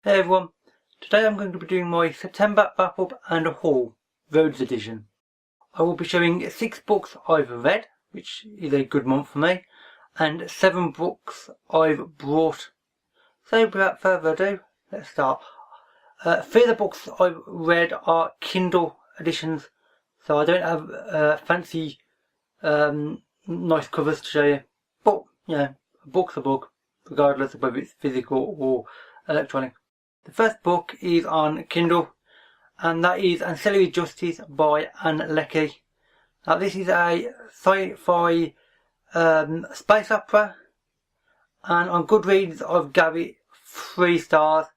Hey everyone, today I'm going to be doing my September wrap up and haul, Rhodes edition. I will be showing 6 books I've read, which is a good month for me, and 7 books I've brought. So without further ado, let's start. 3 of the books I've read are Kindle editions, so I don't have fancy nice covers to show you, but yeah, a book's a book, regardless of whether it's physical or electronic. The first book is on Kindle, and that is Ancillary Justice by Anne Leckie. Now this is a sci-fi space opera, and on Goodreads I've gave it 3 stars,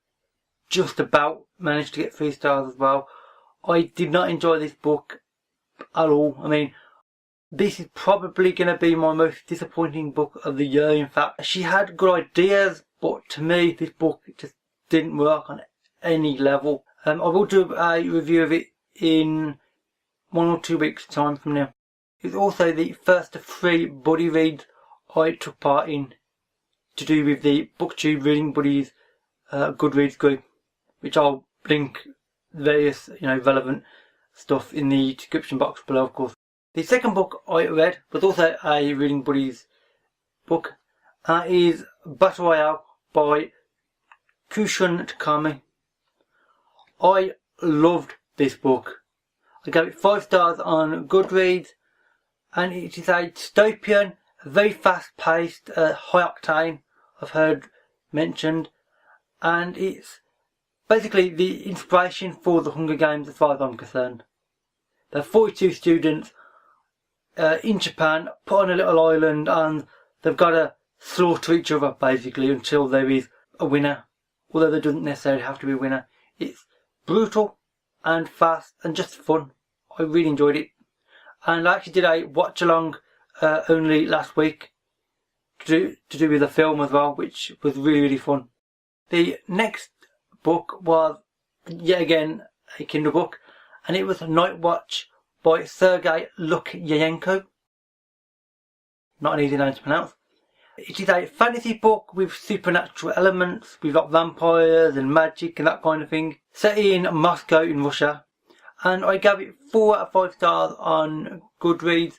just about managed to get 3 stars as well. I did not enjoy this book at all. I mean, this is probably going to be my most disappointing book of the year. In fact, she had good ideas, but to me this book just didn't work on any level. I will do a review of it in 1 or 2 weeks time from now. It's also the first of 3 buddy reads I took part in, to do with the BookTube Reading Buddies Goodreads group, which I'll link various relevant stuff in the description box below, of course. The second book I read was also a Reading Buddies book. That is Royale by Kushan Takami. I loved this book. I gave it 5 stars on Goodreads, and it is a dystopian, very fast-paced, high-octane, I've heard mentioned, and it's basically the inspiration for the Hunger Games as far as I'm concerned. There are 42 students in Japan, put on a little island, and they've got to slaughter each other basically until there is a winner. Although there doesn't necessarily have to be a winner. It's brutal and fast and just fun. I really enjoyed it. And I actually did a watch along only last week to do with the film as well, which was really fun. The next book was yet again a Kindle book, and it was Night Watch by Sergei Lukyanenko. Not an easy name to pronounce. It is a fantasy book with supernatural elements. We've got vampires and magic and that kind of thing. Set in Moscow in Russia. And I gave it 4 out of 5 stars on Goodreads.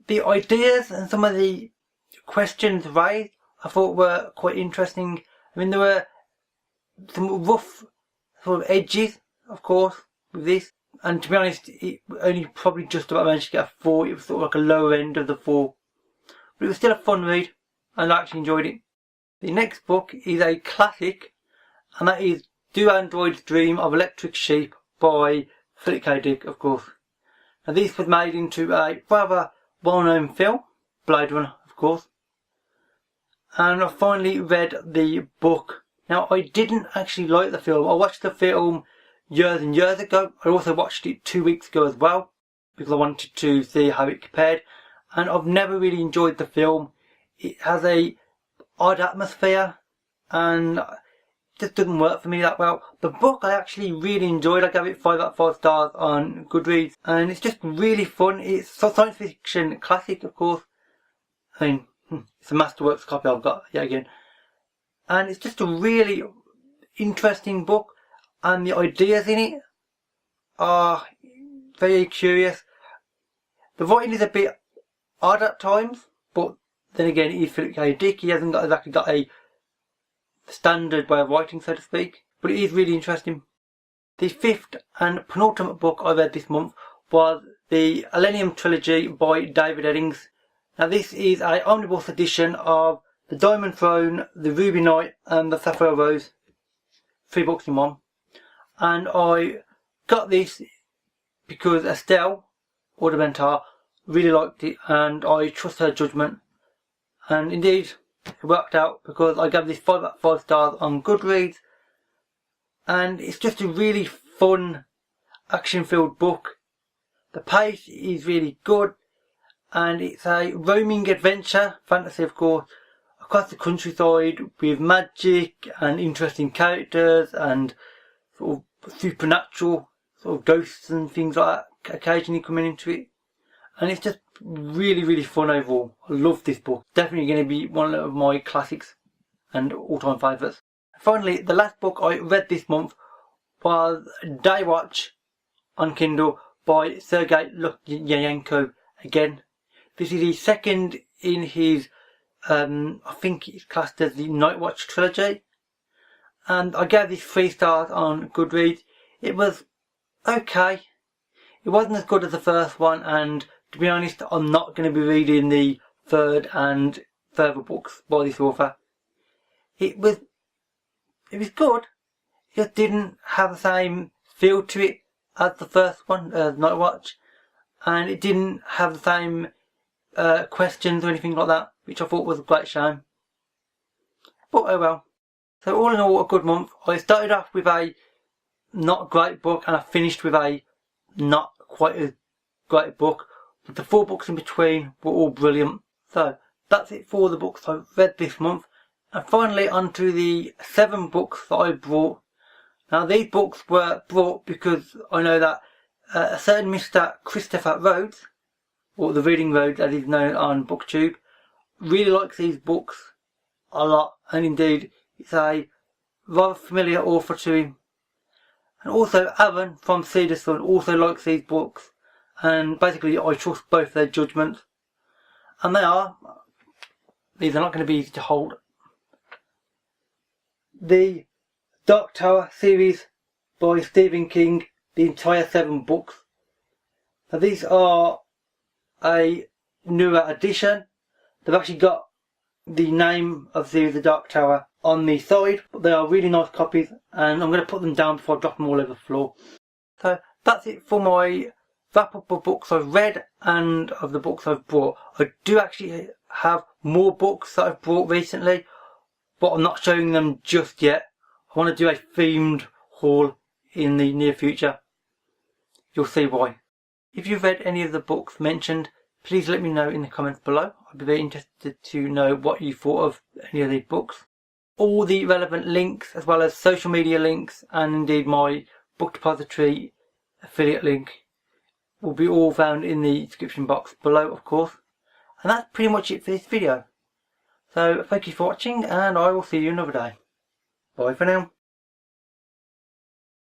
The ideas and some of the questions raised I thought were quite interesting. I mean, there were some rough sort of edges, of course, with this. And to be honest, it only probably just about managed to get a 4. It was sort of like a lower end of the 4. But it was still a fun read, and I actually enjoyed it. The next book is a classic, and that is Do Androids Dream of Electric Sheep by Philip K. Dick, of course. Now this was made into a rather well-known film, Blade Runner, of course. And I finally read the book. Now I didn't actually like the film. I watched the film years and years ago. I also watched it 2 weeks ago as well, because I wanted to see how it compared. And I've never really enjoyed the film. It has a odd atmosphere, and it just doesn't work for me that well. The book I actually really enjoyed. I gave it 5 out of 5 stars on Goodreads, and it's just really fun. It's a science fiction classic, of course. I mean, it's a Masterworks copy I've got yet again. And it's just a really interesting book, and the ideas in it are very curious. The writing is a bit odd at times, but then again, it is Philip K. Dick. He hasn't exactly got a standard way of writing, so to speak, but it is really interesting. The 5th and penultimate book I read this month was the Allenium Trilogy by David Eddings. Now this is an omnibus edition of The Diamond Throne, The Ruby Knight and The Sapphire Rose. 3 books in one. And I got this because Estelle, or the mentor, really liked it, and I trust her judgment. And indeed, it worked out, because I gave this 5 out of 5 stars on Goodreads. And it's just a really fun, action-filled book. The pace is really good, and it's a roaming adventure, fantasy of course, across the countryside with magic and interesting characters and sort of supernatural sort of ghosts and things like that occasionally coming into it. And it's just really fun overall. I love this book. Definitely going to be one of my classics and all-time favourites. Finally, the last book I read this month was Day Watch on Kindle by Sergei Lukyanenko again. This is his second in his, I think it's classed as the Night Watch Trilogy. And I gave this 3 stars on Goodreads. It was okay. It wasn't as good as the first one, and to be honest, I'm not going to be reading the third and further books by this author. It was good. It just didn't have the same feel to it as the first one, Night Watch, and it didn't have the same questions or anything like that, which I thought was a great shame. But oh well. So all in all, a good month. I started off with a not great book, and I finished with a not quite as great book, but the 4 books in between were all brilliant. So that's it for the books I've read this month. And finally on to the 7 books that I brought. Now these books were brought because I know that a certain Mr. Christopher Rhodes, or the Reading Rhodes as he's known on BookTube, really likes these books a lot, and indeed it's a rather familiar author to him. And also Aaron from Cedar Sun also likes these books, and basically I trust both their judgments. And these are not going to be easy to hold. The Dark Tower series by Stephen King, the entire 7 books. Now these are a newer edition. They've actually got the name of the series, The Dark Tower, on the side, but they are really nice copies, and I'm going to put them down before I drop them all over the floor. So that's it for my wrap up of books I've read and of the books I've brought. I do actually have more books that I've brought recently, but I'm not showing them just yet. I want to do a themed haul in the near future. You'll see why. If you've read any of the books mentioned, please let me know in the comments below. I'd be very interested to know what you thought of any of these books. All the relevant links, as well as social media links, and indeed my book depository affiliate link, will be all found in the description box below, of course. And that's pretty much it for this video. So thank you for watching, and I will see you another day. Bye for now.